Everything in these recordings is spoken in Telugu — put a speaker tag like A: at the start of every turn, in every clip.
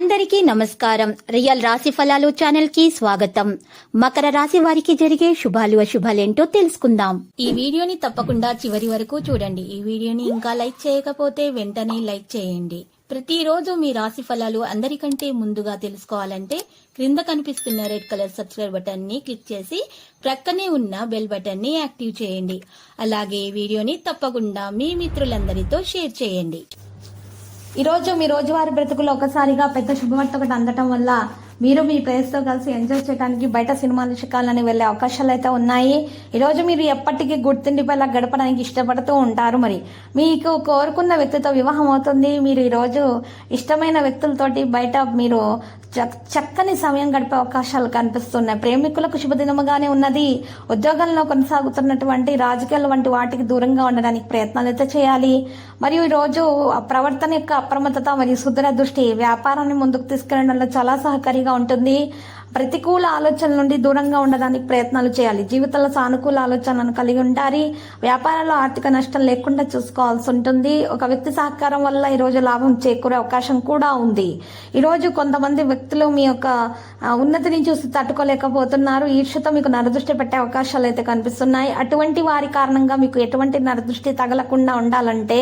A: అందరికీ నమస్కారం. రియల్ రాశి ఫలాలు ఛానల్ కి స్వాగతం. మకర రాశి వారికి జరిగే శుభాలు అశుభాలేంటో తెలుసుకుందాం. ఈ వీడియోని తప్పకుండా చివరి వరకు చూడండి. ఈ వీడియోని ఇంకా లైక్ చేయకపోతే వెంటనే లైక్ చేయండి. ప్రతిరోజు మీ రాశి ఫలాలు అందరికంటే ముందుగా తెలుసుకోవాలంటే క్రింద కనిపిస్తున్న రెడ్ కలర్ సబ్స్క్రైబ్ బటన్ ని క్లిక్ చేసి ప్రక్కనే ఉన్న బెల్ బటన్ ని యాక్టివ్ చేయండి. అలాగే ఈ వీడియోని తప్పకుండా మీ మిత్రులందరితో షేర్ చేయండి.
B: ఈరోజు మీ రోజువారీ బ్రతుకులో ఒకసారిగా పెద్ద శుభవార్త ఒకటి అందటం వల్ల మీరు మీ ప్రేయస్తో కలిసి ఎంజాయ్ చేయడానికి బయట సినిమాలు చిక్కాలని వెళ్లే అవకాశాలు అయితే ఉన్నాయి. ఈరోజు మీరు ఎప్పటికీ గుర్తిండిపైలా గడపడానికి ఇష్టపడుతూ ఉంటారు. మరి మీకు కోరుకున్న వ్యక్తితో వివాహం అవుతుంది. మీరు ఈరోజు ఇష్టమైన వ్యక్తులతోటి బయట మీరు చక్కని సమయం గడిపే అవకాశాలు కనిపిస్తున్నాయి. ప్రేమికులకు శుభదినముగానే ఉన్నది. ఉద్యోగంలో కొనసాగుతున్నటువంటి రాజకీయాల వంటి వాటికి దూరంగా ఉండడానికి ప్రయత్నాలు అయితే చేయాలి. మరియు ఈరోజు ప్రవర్తన యొక్క అప్రమత్తత మరియు సుదూర దృష్టి వ్యాపారాన్ని ముందుకు తీసుకెళ్లడంలో చాలా సహకారిగా ఉంటుంది. ప్రతికూల ఆలోచనల నుండి దూరంగా ఉండడానికి ప్రయత్నాలు చేయాలి. జీవితంలో సానుకూల ఆలోచనలను కలిగి ఉంటారు. వ్యాపారాల్లో ఆర్థిక నష్టం లేకుండా చూసుకోవాల్సి ఉంటుంది. ఒక వ్యక్తి సహకారం వల్ల ఈరోజు లాభం చేకూరే అవకాశం కూడా ఉంది. ఈరోజు కొంతమంది వ్యక్తులు మీ యొక్క ఉన్నతిని చూసి తట్టుకోలేకపోతున్నారు. ఈర్ష్యతో మీకు నరదృష్టి పెట్టే అవకాశాలు అయితే కనిపిస్తున్నాయి. అటువంటి వారి కారణంగా మీకు ఎటువంటి నరదృష్టి తగలకుండా ఉండాలంటే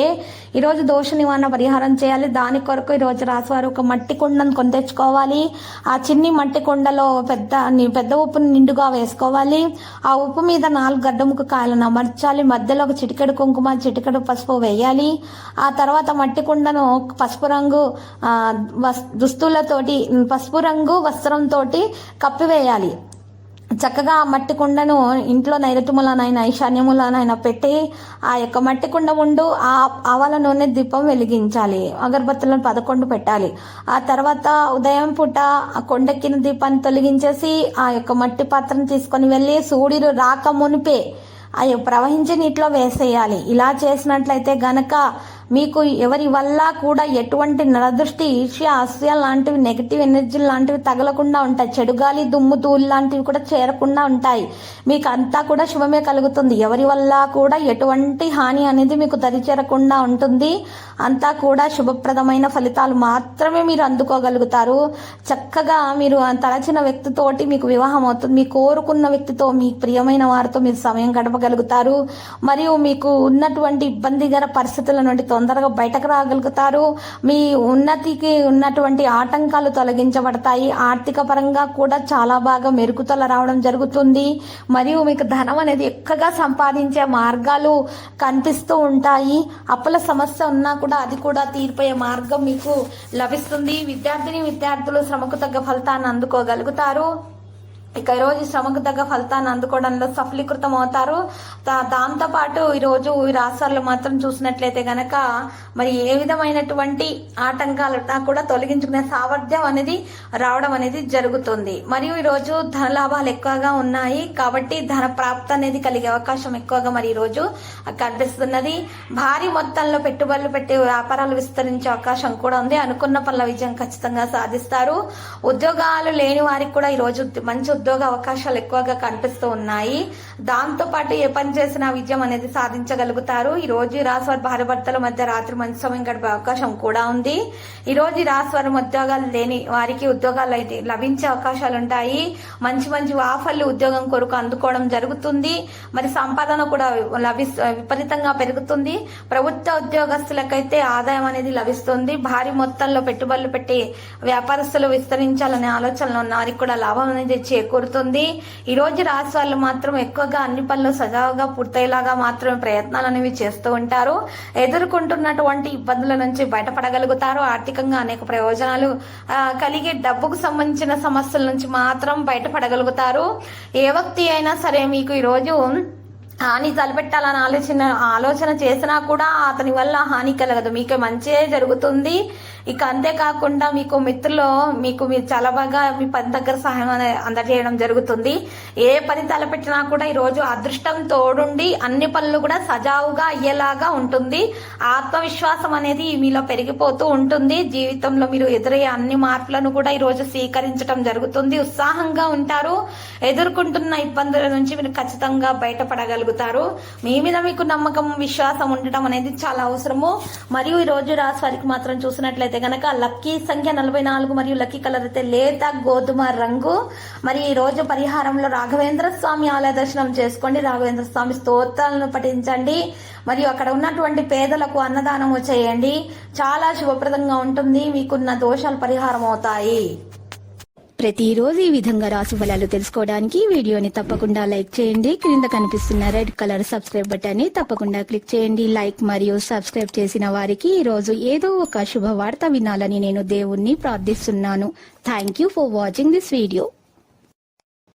B: ఈరోజు దోష నివారణ పరిహారం చేయాలి. దాని కొరకు ఈరోజు రాశివారు ఒక మట్టి కుండను కొని తెచ్చుకోవాలి. ఆ చిన్ని మట్టి కుండలో పెద్ద ఉప్పుని నిండుగా వేసుకోవాలి. ఆ ఉప్పు మీద 4 గడ్డముక్క కాయలను అమర్చాలి. మధ్యలో ఒక చిటికెడు కుంకుమ, చిటికెడు పసుపు వేయాలి. ఆ తర్వాత మట్టి కుండను పసుపు రంగు దుస్తులతోటి, పసుపు రంగు వస్త్రంతో కప్పివేయాలి. చక్కగా ఆ మట్టి కుండను ఇంట్లో నైరుతిములనైనా ఈశాన్యములనైనా పెట్టి ఆ యొక్క మట్టి కుండ ముందు ఆ ఆవాల నూనె దీపం వెలిగించాలి. అగరబత్తులను 11 పెట్టాలి. ఆ తర్వాత ఉదయం పూట ఆ కొండెక్కిన దీపాన్ని తొలగించేసి ఆ యొక్క మట్టి పాత్రను తీసుకొని వెళ్ళి సూర్యుడు రాక మునిపే అవి ప్రవహించే నీటిలో వేసేయాలి. ఇలా చేసినట్లయితే గనక మీకు ఎవరి వల్ల కూడా ఎటువంటి నరదృష్టి, ఈర్ష్య, అసూయ లాంటివి నెగిటివ్ ఎనర్జీ లాంటివి తగలకుండా ఉంటాయి. చెడు గాలి, దుమ్ము, ధూళి లాంటివి కూడా చేరకుండా ఉంటాయి. మీకు అంతా కూడా శుభమే కలుగుతుంది. ఎవరి వల్ల కూడా ఎటువంటి హాని అనేది మీకు దరిచేరకుండా ఉంటుంది. అంతా కూడా శుభప్రదమైన ఫలితాలు మాత్రమే మీరు అందుకోగలుగుతారు. చక్కగా మీరు తలచిన వ్యక్తితోటి మీకు వివాహం అవుతుంది. మీ కోరుకున్న వ్యక్తితో, మీ ప్రియమైన వారితో మీరు సమయం గడపగలుగుతారు. మరియు మీకు ఉన్నటువంటి ఇబ్బందికర పరిస్థితుల నుండి తొందరగా బయటకు రాగలుగుతారు. మీ ఉన్నతికి ఉన్నటువంటి ఆటంకాలు తొలగించబడతాయి. ఆర్థిక పరంగా కూడా చాలా బాగా మెరుగుదల రావడం జరుగుతుంది. మరియు మీకు ధనం అనేది ఎక్కువగా సంపాదించే మార్గాలు కనిపిస్తూ ఉంటాయి. అప్పుల సమస్య ఉన్నా కూడా అది కూడా తీరిపోయే మార్గం మీకు లభిస్తుంది. విద్యార్థులు శ్రమకు తగ్గ ఫలితాన్ని అందుకోగలుగుతారు. ఇక ఈరోజు శ్రమకు తగ్గ ఫలితాన్ని అందుకోవడంలో సఫలీకృతం అవుతారు. దాంతో పాటు ఈరోజు ఈ రాశులు మాత్రం చూసినట్లయితే గనక మరి ఏ విధమైనటువంటి ఆటంకాలు కూడా తొలగించుకునే సామర్థ్యం అనేది రావడం అనేది జరుగుతుంది. మరియు ఈరోజు ధన లాభాలు ఎక్కువగా ఉన్నాయి కాబట్టి ధన ప్రాప్తి అనేది కలిగే అవకాశం ఎక్కువగా మరి ఈరోజు కనిపిస్తున్నది. భారీ మొత్తంలో పెట్టుబడులు పెట్టి వ్యాపారాలు విస్తరించే అవకాశం కూడా ఉంది. అనుకున్న పనుల విజయం ఖచ్చితంగా సాధిస్తారు. ఉద్యోగాలు లేని వారికి కూడా ఈరోజు మంచి ఉద్యోగ అవకాశాలు ఎక్కువగా కనిపిస్తూ ఉన్నాయి. దాంతో పాటు ఏ పని చేసినా విజయం అనేది సాధించగలుగుతారు. ఈ రోజు రాశివారి భార్య భర్తల మధ్య రాత్రి మంచి సమయం గడిపే అవకాశం కూడా ఉంది. ఈ రోజు రాశివారి ఉద్యోగాలు లేని వారికి ఉద్యోగాలు అయితే లభించే అవకాశాలు ఉంటాయి. మంచి ఆఫర్లు ఉద్యోగం కొరకు అందుకోవడం జరుగుతుంది. మరి సంపాదన కూడా విపరీతంగా పెరుగుతుంది. ప్రభుత్వ ఉద్యోగస్తులకైతే ఆదాయం అనేది లభిస్తుంది. భారీ మొత్తంలో పెట్టుబడులు పెట్టి వ్యాపారస్తులు విస్తరించాలనే ఆలోచనలు ఉన్న వారికి కూడా లాభం అనేది చేకూరుతుంది. ఈ రోజు రాశి వాళ్ళు మాత్రం ఎక్కువగా అన్ని పనులు సజావుగా పూర్తయ్యేలాగా మాత్రమే ప్రయత్నాలు అనేవి చేస్తూ ఉంటారు. ఎదుర్కొంటున్నటువంటి ఇబ్బందుల నుంచి బయటపడగలుగుతారు. ఆర్థికంగా అనేక ప్రయోజనాలు కలిగే డబ్బుకు సంబంధించిన సమస్యల నుంచి మాత్రం బయటపడగలుగుతారు. ఏ వ్యక్తి అయినా సరే మీకు ఈరోజు హాని తలపెట్టాలని ఆలోచన చేసినా కూడా అతని వల్ల హాని కలగదు. మీకు మంచే జరుగుతుంది. ఇక అంతేకాకుండా మీకు మిత్రులు మీరు చాలా బాగా మీ పని దగ్గర సహాయం అందజేయడం జరుగుతుంది. ఏ పని తలపెట్టినా కూడా ఈరోజు అదృష్టం తోడుండి అన్ని పనులు కూడా సజావుగా అయ్యేలాగా ఉంటుంది. ఆత్మవిశ్వాసం అనేది మీలో పెరిగిపోతూ ఉంటుంది. జీవితంలో మీరు ఎదురయ్యే అన్ని మార్పులను కూడా ఈరోజు స్వీకరించడం జరుగుతుంది. ఉత్సాహంగా ఉంటారు. ఎదుర్కొంటున్న ఇబ్బందుల నుంచి మీరు ఖచ్చితంగా బయటపడగలుగుతారు. మీ మీద మీకు నమ్మకం, విశ్వాసం ఉండటం అనేది చాలా అవసరము. మరియు ఈ రోజు రాశి వారికి మాత్రం చూసినట్లయితే అయితే గనక లక్కీ సంఖ్య 44 మరియు లక్కీ కలర్ అయితే లేత గోధుమ రంగు. మరి ఈ రోజు పరిహారంలో రాఘవేంద్ర స్వామి ఆలయ దర్శనం చేసుకోండి, రాఘవేంద్ర స్వామి స్తోత్రాలను పఠించండి, మరియు అక్కడ ఉన్నటువంటి పేదలకు అన్నదానము చేయండి. చాలా శుభప్రదంగా ఉంటుంది, మీకున్న దోషాలు పరిహారం అవుతాయి.
A: ప్రతిరోజు ఈ విధంగా రాశి ఫలాలు తెలుసుకోవడానికి వీడియోని తప్పకుండా లైక్ చేయండి. క్రింద కనిపిస్తున్న రెడ్ కలర్ సబ్స్క్రైబ్ బటన్ ని తప్పకుండా క్లిక్ చేయండి. లైక్ మరియు సబ్స్క్రైబ్ చేసిన వారికి ఈ రోజు ఏదో ఒక శుభవార్త వినాలని నేను దేవుణ్ణి ప్రార్థిస్తున్నాను. Thank you for watching this video.